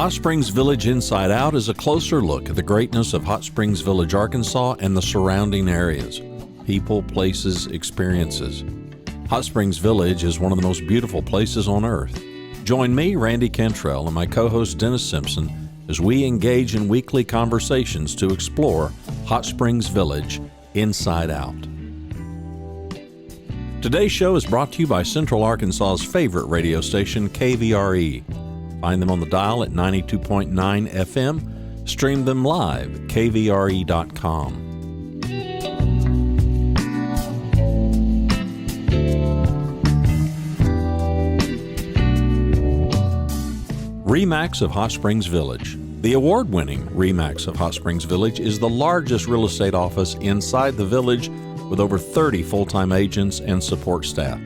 Hot Springs Village Inside Out is a closer look at the greatness of Hot Springs Village, Arkansas and the surrounding areas. People, places, experiences. Hot Springs Village is one of the most beautiful places on earth. Join me, Randy Cantrell, and my co-host Dennis Simpson as we engage in weekly conversations to explore Hot Springs Village Inside Out. Today's show is brought to you by Central Arkansas's favorite radio station, KVRE. Find them on the dial at 92.9 FM. Stream them live at kvre.com. RE/MAX of Hot Springs Village. The award-winning RE/MAX of Hot Springs Village is the largest real estate office inside the village with over 30 full-time agents and support staff.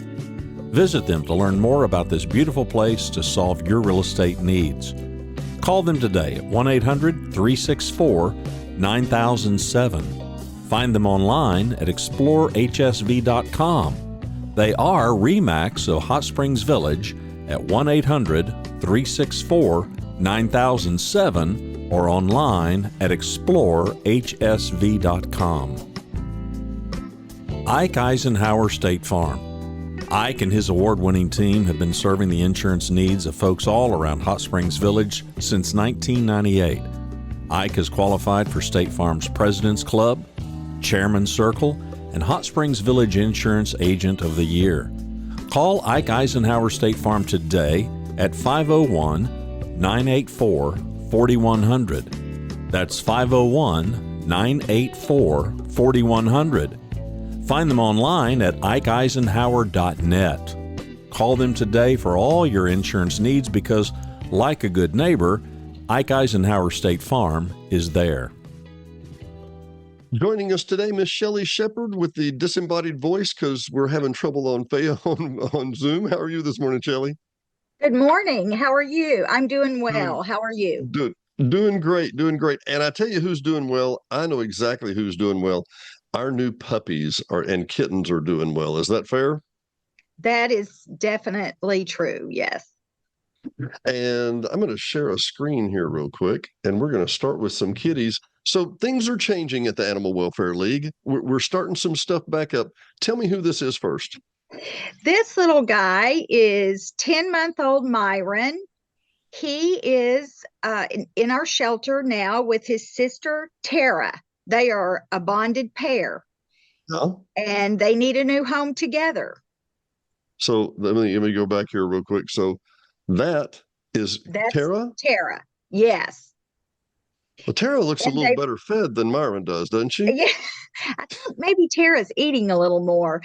Visit them to learn more about this beautiful place to solve your real estate needs. Call them today at 1-800-364-9007. Find them online at explorehsv.com. They are RE/MAX of Hot Springs Village at 1-800-364-9007 or online at explorehsv.com. Ike Eisenhower State Farm. Ike and his award-winning team have been serving the insurance needs of folks all around Hot Springs Village since 1998. Ike has qualified for State Farm's President's Club, Chairman's Circle, and Hot Springs Village Insurance Agent of the Year. Call Ike Eisenhower State Farm today at 501-984-4100. That's 501-984-4100. Find them online at ikeeisenhower.net. Call them today for all your insurance needs because, like a good neighbor, Ike Eisenhower State Farm is there. Joining us today, Miss Shelley Shepard with the disembodied voice because we're having trouble on Zoom. How are you this morning, Shelley? Good morning. How are you? I'm doing well. How are you? Doing great. And I tell you who's doing well. I know exactly who's doing well. Our new puppies and kittens are doing well. Is that fair? That is definitely true. Yes. And I'm going to share a screen here real quick, and we're going to start with some kitties. So things are changing at the Animal Welfare League. We're starting some stuff back up. Tell me who this is first. This little guy is 10-month-old Myron. He is in our shelter now with his sister, Tara. They are a bonded pair, and they need a new home together. So let me go back here real quick. So that's Tara? Tara, yes. Well, Tara looks a little better fed than Myron does, doesn't she? Yeah, I think maybe Tara's eating a little more.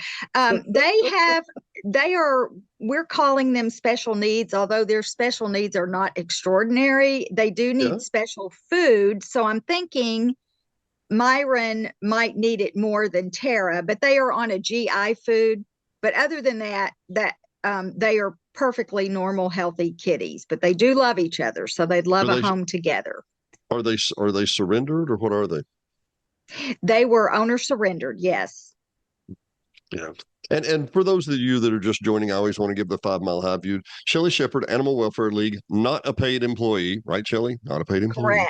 We're calling them special needs, although their special needs are not extraordinary. They do need special food. So I'm thinking Myron might need it more than Tara, but they are on a GI food. But other than that, they are perfectly normal, healthy kitties. But they do love each other, so they'd love a home together. Are they surrendered, or what are they? They were owner surrendered, yes. Yeah. And for those of you that are just joining, I always want to give the 5 Mile High view. Shelley Shepard, Animal Welfare League, not a paid employee, right, Shelley? Not a paid employee.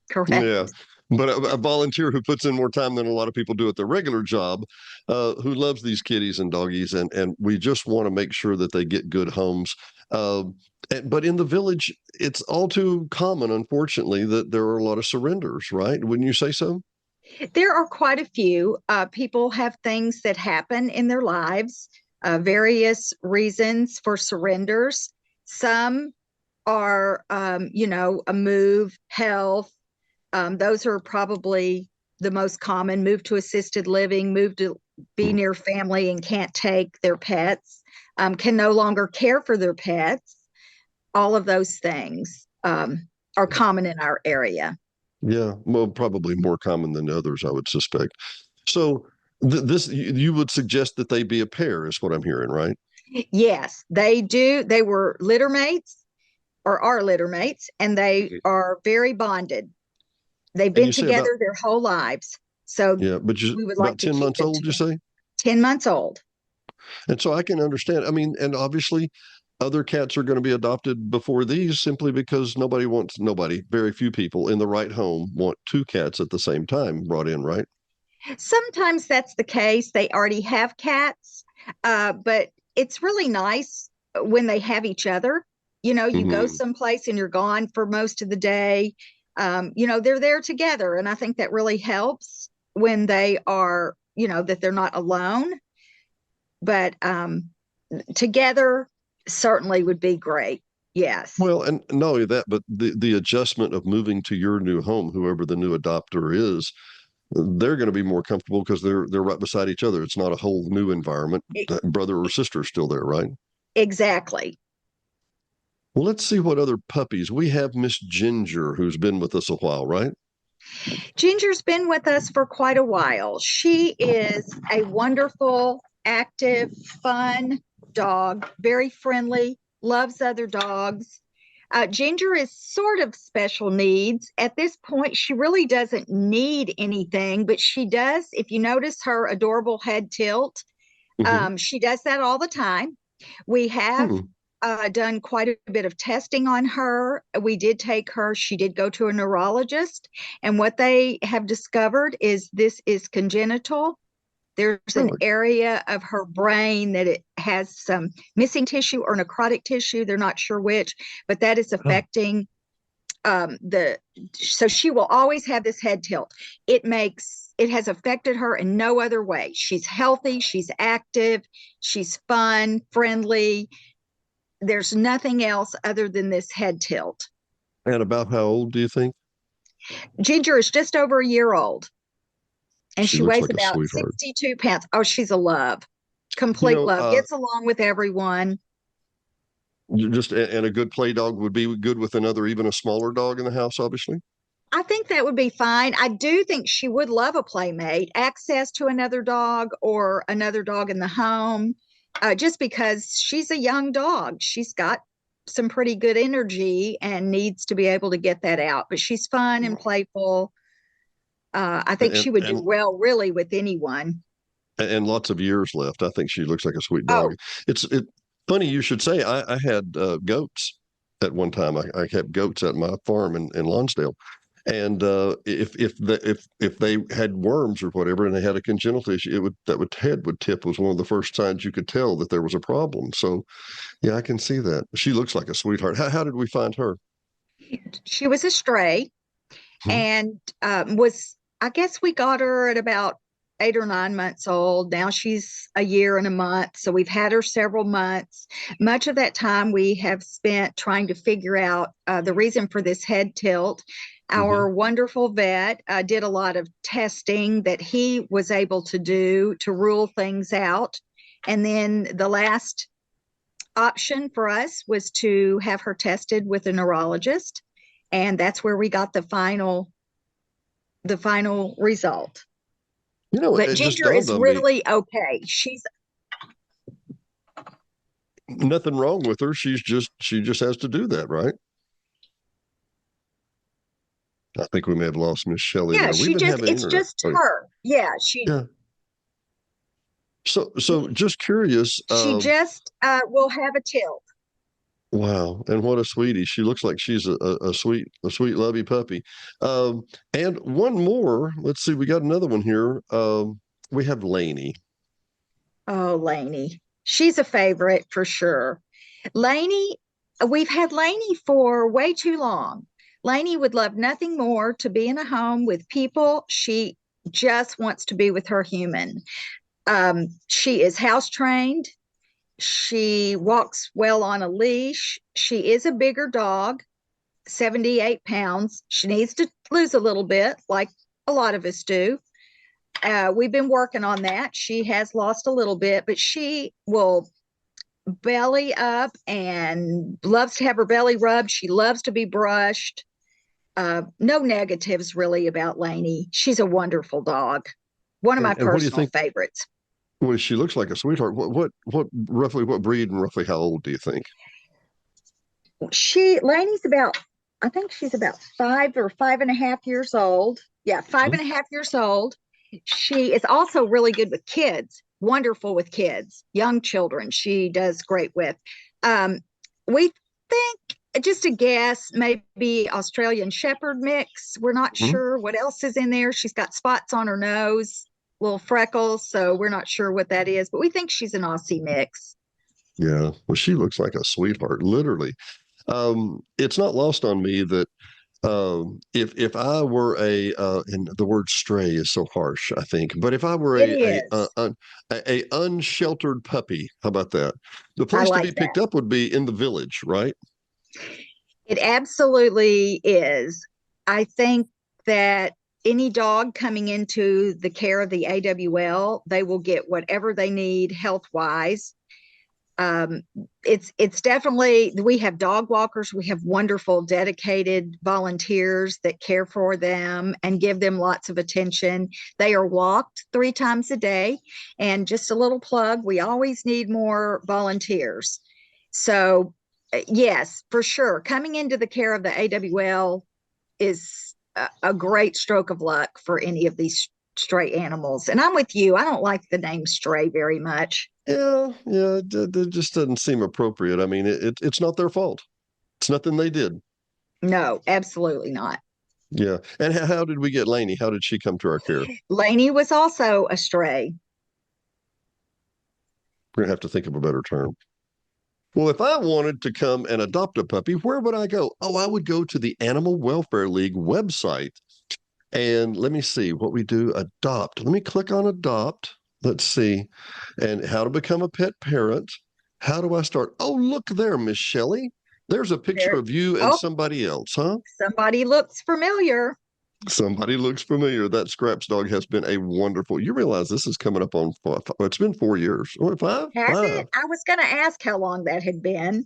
Correct. Yeah. But a volunteer who puts in more time than a lot of people do at their regular job, who loves these kitties and doggies, and we just want to make sure that they get good homes. But in the village, it's all too common, unfortunately, that there are a lot of surrenders, right? Wouldn't you say so? There are quite a few. People have things that happen in their lives, various reasons for surrenders. Some are, a move, health. Those are probably the most common. Move to assisted living, move to be near family and can't take their pets, can no longer care for their pets. All of those things are common in our area. Yeah, well, probably more common than others, I would suspect. So you would suggest that they be a pair is what I'm hearing, right? Yes, they do. They were litter mates or are litter mates, and they are very bonded. They've been together their whole lives. So yeah, but we would like 10 months old, you say? 10 months old. And so I can understand. I mean, and obviously other cats are going to be adopted before these simply because very few people in the right home want two cats at the same time brought in, right? Sometimes that's the case. They already have cats, but it's really nice when they have each other. You go Hmm. someplace and you're gone for most of the day. They're there together. And I think that really helps when they are, that they're not alone. But together certainly would be great. Yes. Well, and not only that, but the adjustment of moving to your new home, whoever the new adopter is, they're going to be more comfortable because they're right beside each other. It's not a whole new environment. E- That brother or sister is still there, right? Exactly. Well, let's see what other puppies we have. Miss Ginger, who's been with us a while, right? Ginger's been with us for quite a while. She is a wonderful, active, fun dog, very friendly, loves other dogs. Ginger is sort of special needs. At this point, she really doesn't need anything, but she does. If you notice her adorable head tilt, Hmm. she does that all the time. We have Hmm. done quite a bit of testing on her. We did take her, she did go to a neurologist, and what they have discovered is this is congenital. There's an Really? area of her brain that it has some missing tissue or necrotic tissue. They're not sure which, but that is Oh. affecting so she will always have this head tilt. It has affected her in no other way. She's healthy, she's active, she's fun, friendly. There's nothing else other than this head tilt. And about how old do you think? Ginger is just over a year old and She she looks weighs like a about sweetheart. 62 pounds. Oh, she's a love, You complete know, love, gets along with everyone. just and a good play dog would be good with another, even a smaller dog in the house, obviously. I think that would be fine. I do think she would love a playmate, access to another dog or another dog in the home, just because she's a young dog. She's got some pretty good energy and needs to be able to get that out. But she's fun and playful. I think And she would do and well, really, with anyone. and lots of years left. I think she looks like a sweet dog. Oh, It's funny you should say. I had goats at one time. I kept goats at my farm in Lonsdale, and if they had worms or whatever, and they had a congenital issue, that would head would tip was one of the first signs you could tell that there was a problem. So yeah, I can see that. She looks like a sweetheart. How did we find her? she was a stray Hmm. and I guess we got her at about 8 or 9 months old. Now she's a year and a month. So we've had her several months. Much of that time we have spent trying to figure out the reason for this head tilt. Hmm. Our wonderful vet did a lot of testing that he was able to do to rule things out. And then the last option for us was to have her tested with a neurologist. And that's where we got the final result. You know, But it just Ginger dawned is on me. really okay. She's Nothing wrong with her. She just has to do that, right? I think we may have lost Miss Shelley yeah, there. We've she been just having it's internet. just Oh, her. Yeah, she yeah. So just curious. she just will have a tilt. Wow, and what a sweetie! She looks like she's a sweet, lovey puppy. And one more. Let's see. We got another one here. We have Lainey. Oh, Lainey. She's a favorite for sure. Lainey, we've had Lainey for way too long. Lainey would love nothing more to be in a home with people. She just wants to be with her human. She is house trained. She walks well on a leash. She is a bigger dog, 78 pounds. She needs to lose a little bit, like a lot of us do. We've been working on that. She has lost a little bit, but she will belly up and loves to have her belly rubbed. She loves to be brushed. No negatives really about Lainey. She's a wonderful dog. One of my And what do you personal think? favorites. Well, she looks like a sweetheart. What roughly what breed and roughly how old do you think? Lainey's about, I think she's about 5 or 5.5 years old. Yeah, five Hmm? and a half years old. She is also really good with kids, wonderful with kids, young children. She does great with. We think, just a guess, maybe Australian Shepherd mix. We're not sure what else is in there. She's got spots on her nose, little freckles, so we're not sure what that is, but we think she's an Aussie mix. Yeah. Well, she looks like a sweetheart, literally. It's not lost on me that if I were and the word stray is so harsh, I think, but if I were It a, is. a unsheltered puppy, how about that? The I place to be like that. picked up would be in the village, right? It absolutely is. I think that any dog coming into the care of the AWL, they will get whatever they need health wise. um, it's definitely, we have dog walkers, we have wonderful dedicated volunteers that care for them and give them lots of attention. They are walked 3 times a day. And just a little plug, we always need more volunteers. So yes, for sure, coming into the care of the AWL is a great stroke of luck for any of these stray animals. And I'm with you, I don't like the name stray very much. Yeah, yeah, it just doesn't seem appropriate. I mean, it's not their fault. It's nothing they did. No, absolutely not. Yeah. And how did we get Lainey? How did she come to our care? Lainey was also a stray. We're gonna have to think of a better term. Well, if I wanted to come and adopt a puppy, where would I go? Oh, I would go to the Animal Welfare League website. And let me see what we do. Adopt. Let me click on adopt. Let's see. And how to become a pet parent. How do I start? Oh, look there, Miss Shelley. There's a picture There, of you and oh, somebody else, huh? somebody looks familiar. Somebody looks familiar. That Scraps dog has been a wonderful. You realize this is coming up on it's been 4 years. Or five? Has Five. it? I was going to ask how long that had been.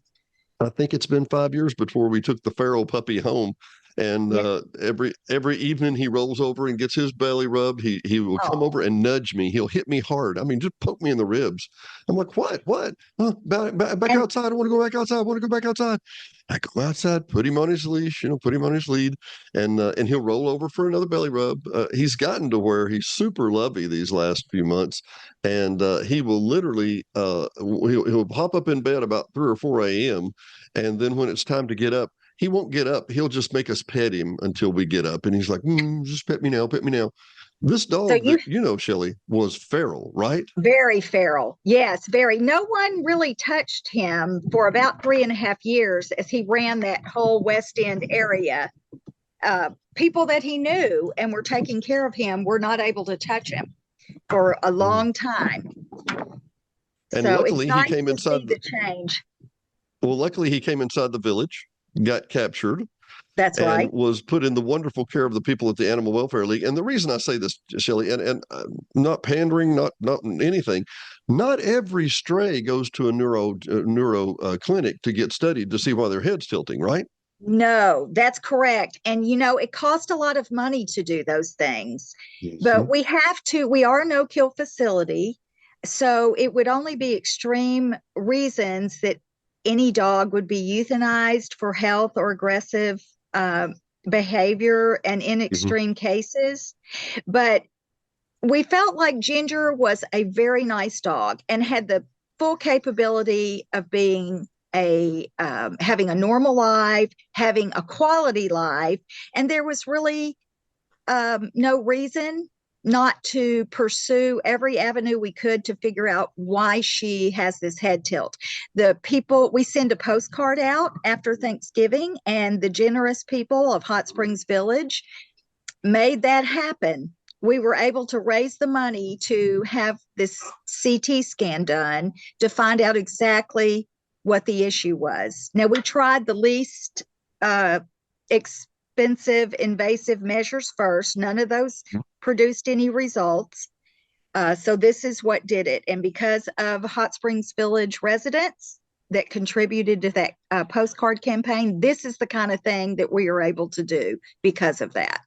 I think it's been 5 years before we took the feral puppy home. And Yeah. every evening he rolls over and gets his belly rubbed. He will come Oh, over and nudge me. He'll hit me hard. I mean, just poke me in the ribs. I'm like, what? What? Huh? Back and outside. I want to go back outside. I want to go back outside. I go outside, put him on his leash, put him on his lead, and he'll roll over for another belly rub. He's gotten to where he's super lovey these last few months, and he will literally he'll hop up in bed about 3 or 4 a.m. And then when it's time to get up, he won't get up. He'll just make us pet him until we get up. And he's like, just pet me now, pet me now. This so dog you that Shelley, was feral, right? very feral. Yes, very. No one really touched him for about 3.5 years as he ran that whole West End area. People that he knew and were taking care of him were not able to touch him for a Mm. long time. And So it's luckily he nice came to see inside the change. well, luckily he came inside the village, got captured, That's and right. was put in the wonderful care of the people at the Animal Welfare League. And the reason I say this, Shelley, and not pandering, not anything, not every stray goes to a neuro clinic to get studied to see why their head's tilting, right? No, that's correct. And it cost a lot of money to do those things. But Mhm. we are a no-kill facility. So it would only be extreme reasons that any dog would be euthanized for health or aggressive uh, behavior and in Mhm. extreme cases. But we felt like Ginger was a very nice dog and had the full capability of being having a normal life, having a quality life, and there was really no reason not to pursue every avenue we could to figure out why she has this head tilt. We send a postcard out after Thanksgiving, and the generous people of Hot Springs Village made that happen. We were able to raise the money to have this CT scan done to find out exactly what the issue was. Now, we tried the least expensive, invasive measures first. None of those produced any results. So this is what did it. And because of Hot Springs Village residents that contributed to that postcard campaign, this is the kind of thing that we are able to do because of that.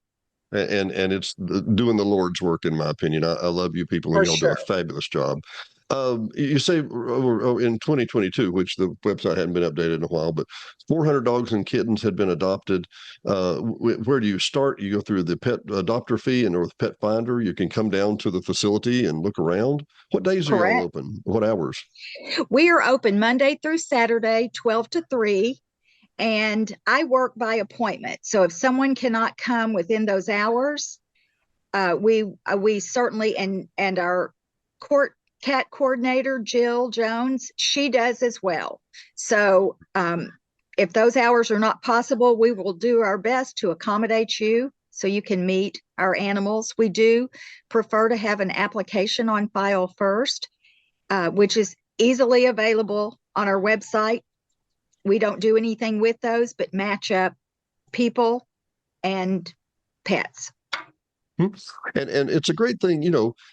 And it's doing the Lord's work, in my opinion. I love you people, and For y'all do a sure. fabulous job. You say in 2022, which the website hadn't been updated in a while, but 400 dogs and kittens had been adopted. Where do you start? You go through the pet adopter fee and or the pet finder. You can come down to the facility and look around. What days are y'all Correct. open? What hours? We are open Monday through Saturday, 12 to 3, and I work by appointment. So if someone cannot come within those hours, we certainly, and our court cat coordinator, Jill Jones, she does as well. So if those hours are not possible, we will do our best to accommodate you so you can meet our animals. We do prefer to have an application on file first, which is easily available on our website. We don't do anything with those but match up people and pets. And it's a great thing,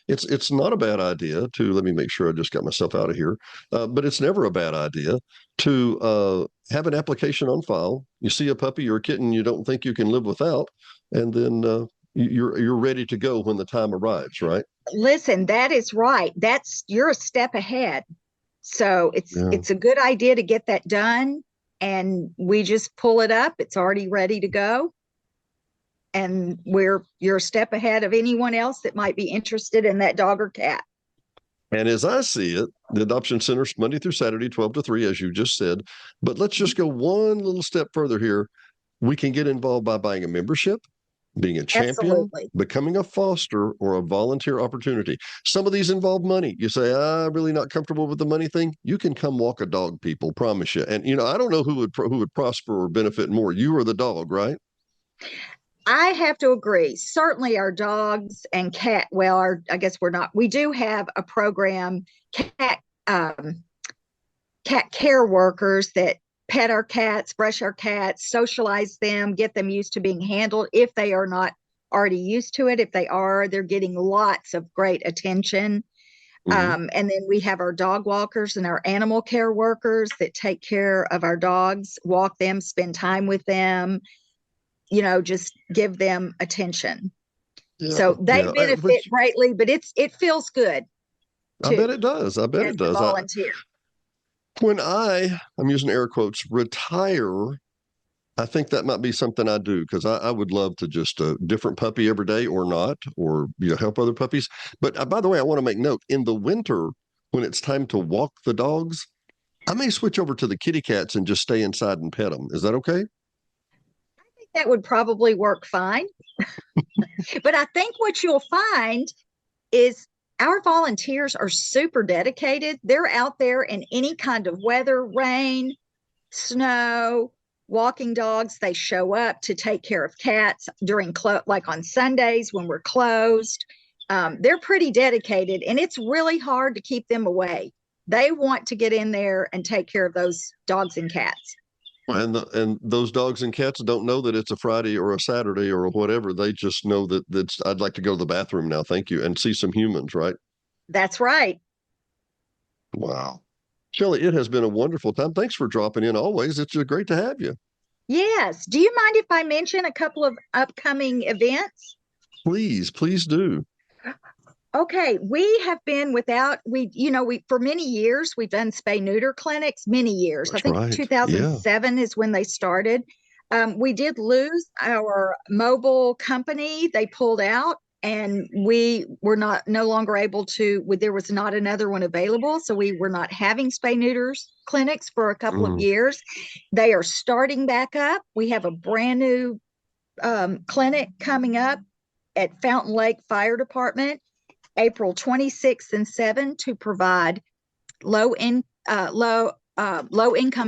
it's not a bad idea to, let me make sure I just got myself out of here, but it's never a bad idea to have an application on file. You see a puppy or a kitten you don't think you can live without, and then you're ready to go when the time arrives, right? Listen, that is right. You're a step ahead. So it's a good idea to get that done, and we just pull it up. It's already ready to go. And you're a step ahead of anyone else that might be interested in that dog or cat. And as I see it, the adoption center's Monday through Saturday, 12 to 3, as you just said. But let's just go one little step further here. We can get involved by buying a membership, being a champion, Absolutely. becoming a foster, or a volunteer opportunity. Some of these involve money. You say, I'm really not comfortable with the money thing. You can come walk a dog, people, promise you. And, I don't know who would prosper or benefit more, you or the dog, right? I have to agree. Certainly our dogs and cat, I guess we do have a program, cat care workers that pet our cats, brush our cats, socialize them, get them used to being handled if they are not already used to it. If they are, they're getting lots of great attention. And then we have our dog walkers and our animal care workers that take care of our dogs, walk them, spend time with them, just give them attention. Yeah, so they benefit greatly, but it feels good. I bet it does. I bet it does. Volunteer. When I'm using air quotes, retire, I think that might be something I do, because I would love to just a different puppy every day or not, or help other puppies. But by the way, I want to make note, in the winter, when it's time to walk the dogs, I may switch over to the kitty cats and just stay inside and pet them. Is that okay? That would probably work fine. But I think what you'll find is our volunteers are super dedicated. They're out there in any kind of weather, rain, snow, walking dogs. They show up to take care of cats during like on Sundays when we're closed. They're pretty dedicated, and it's really hard to keep them away. They want to get in there and take care of those dogs and cats. And those dogs and cats don't know that it's a Friday or a Saturday or whatever. They just know that I'd like to go to the bathroom now, thank you, and see some humans, right? That's right. Wow. Shelley, it has been a wonderful time. Thanks for dropping in always. It's great to have you. Yes. Do you mind if I mention a couple of upcoming events? Please do. Okay, we have been for many years, we've done spay neuter clinics, many years. That's I think right. 2007 is when they started. We did lose our mobile company. They pulled out, and we were no longer able to, there was not another one available. So we were not having spay neuters clinics for a couple of years. They are starting back up. We have a brand new clinic coming up at Fountain Lake Fire Department, April 26th and 7th, to provide low income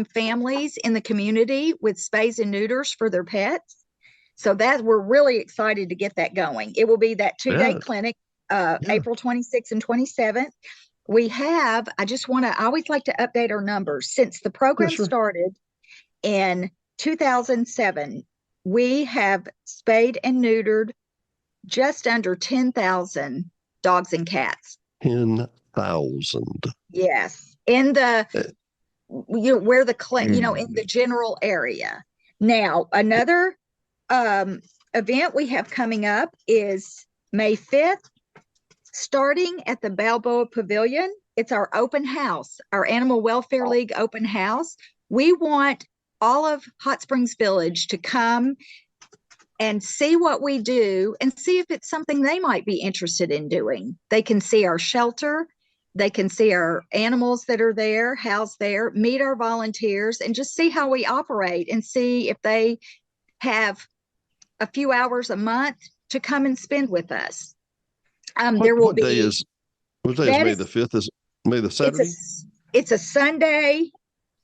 families in the community with spays and neuters for their pets. So that we're really excited to get that going. It will be that 2-day clinic, April 26th and 27th. I always like to update our numbers. Since the program started in 2007, we have spayed and neutered just under 10,000 dogs and cats. 10,000. Yes. In the, where the, in the general area. Now, another event we have coming up is May 5th, starting at the Balboa Pavilion. it's our open house, our Animal Welfare League open house. We want all of Hot Springs Village to come and see what we do and see if it's something they might be interested in doing. They can see our shelter. They can see our animals that are there, housed there, meet our volunteers, and just see how we operate and see if they have a few hours a month to come and spend with us. There will be. What day is May the 5th? Is May the Saturday? It's a Sunday,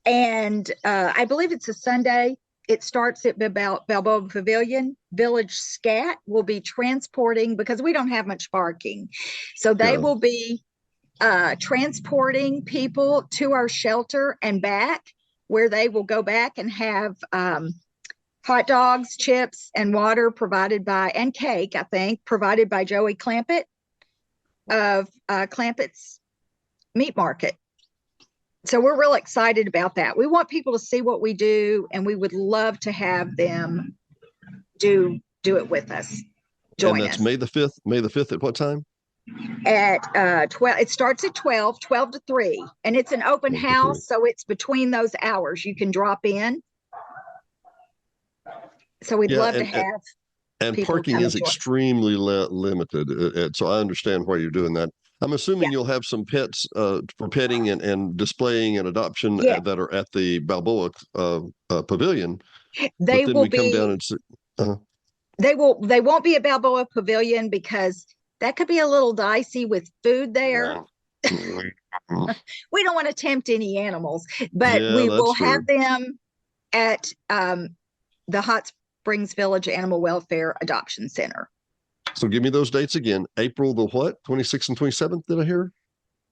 and I believe it's a Sunday. It starts at Balboa Pavilion. Village Scat will be transporting, because we don't have much parking. So they will be transporting people to our shelter and back, where they will go back and have hot dogs, chips, and water provided by, and cake, I think, provided by Joey Clampett of Clampett's Meat Market. So we're real excited about that. We want people to see what we do, and we would love to have them do it with us. Join us. May the 5th. May the 5th at what time? At 12. It starts at 12 to 3, and it's an open house, so it's between those hours. You can drop in. So we'd love to have. And parking is extremely limited. So I understand why you're doing that. I'm assuming you'll have some pets for petting and displaying and adoption that are at the Balboa Pavilion. They will be. Come down and see, They won't be at Balboa Pavilion because that could be a little dicey with food there. We don't want to tempt any animals, but we will have them at the Hot Springs Village Animal Welfare Adoption Center. So give me those dates again. April the what? 26th and 27th, did I hear?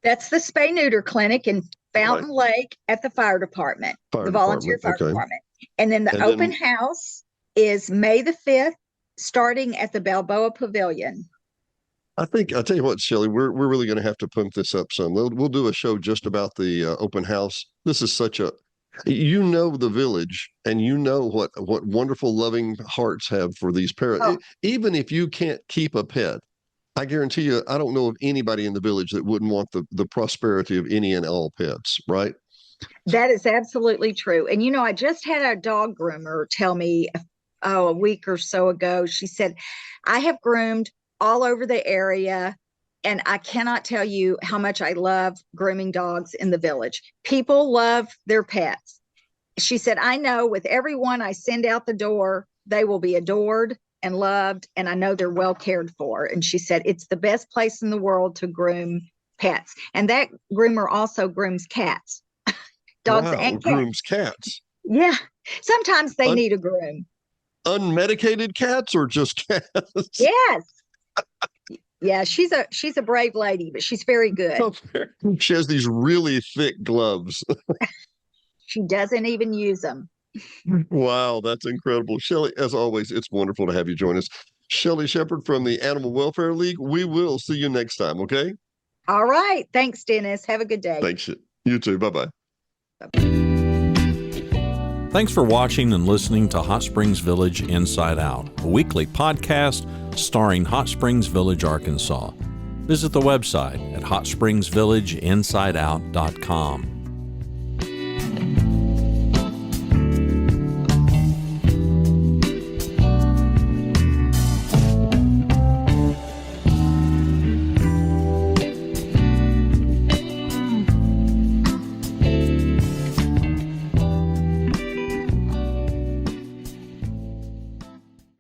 That's the spay neuter clinic in Fountain Lake at the fire department, the volunteer fire department. And then the open house is May the 5th, starting at the Balboa Pavilion. I'll tell you what, Shelley, we're really going to have to pump this up some. We'll do a show just about the open house. This is the village, and what wonderful loving hearts have for these parrots. Even if you can't keep a pet, I guarantee you, I don't know of anybody in the village that wouldn't want the prosperity of any and all pets, right? That is absolutely true. And, I just had a dog groomer tell me a week or so ago, she said, I have groomed all over the area, and I cannot tell you how much I love grooming dogs in the village. People love their pets. She said, I know with everyone I send out the door, they will be adored and loved, and I know they're well cared for. And she said, it's the best place in the world to groom pets. And that groomer also grooms cats, dogs and cats. Grooms cats. Yeah. Sometimes they need a groom. Unmedicated cats or just cats? Yes. Yeah, she's a brave lady, but she's very good. She has these really thick gloves. She doesn't even use them. Wow, that's incredible. Shelley, as always, it's wonderful to have you join us. Shelley Shepard from the Animal Welfare League. We will see you next time, okay? All right. Thanks, Dennis. Have a good day. Thanks. You too. Bye-bye. Thanks for watching and listening to Hot Springs Village Inside Out, a weekly podcast starring Hot Springs Village, Arkansas. Visit the website at hotspringsvillageinsideout.com.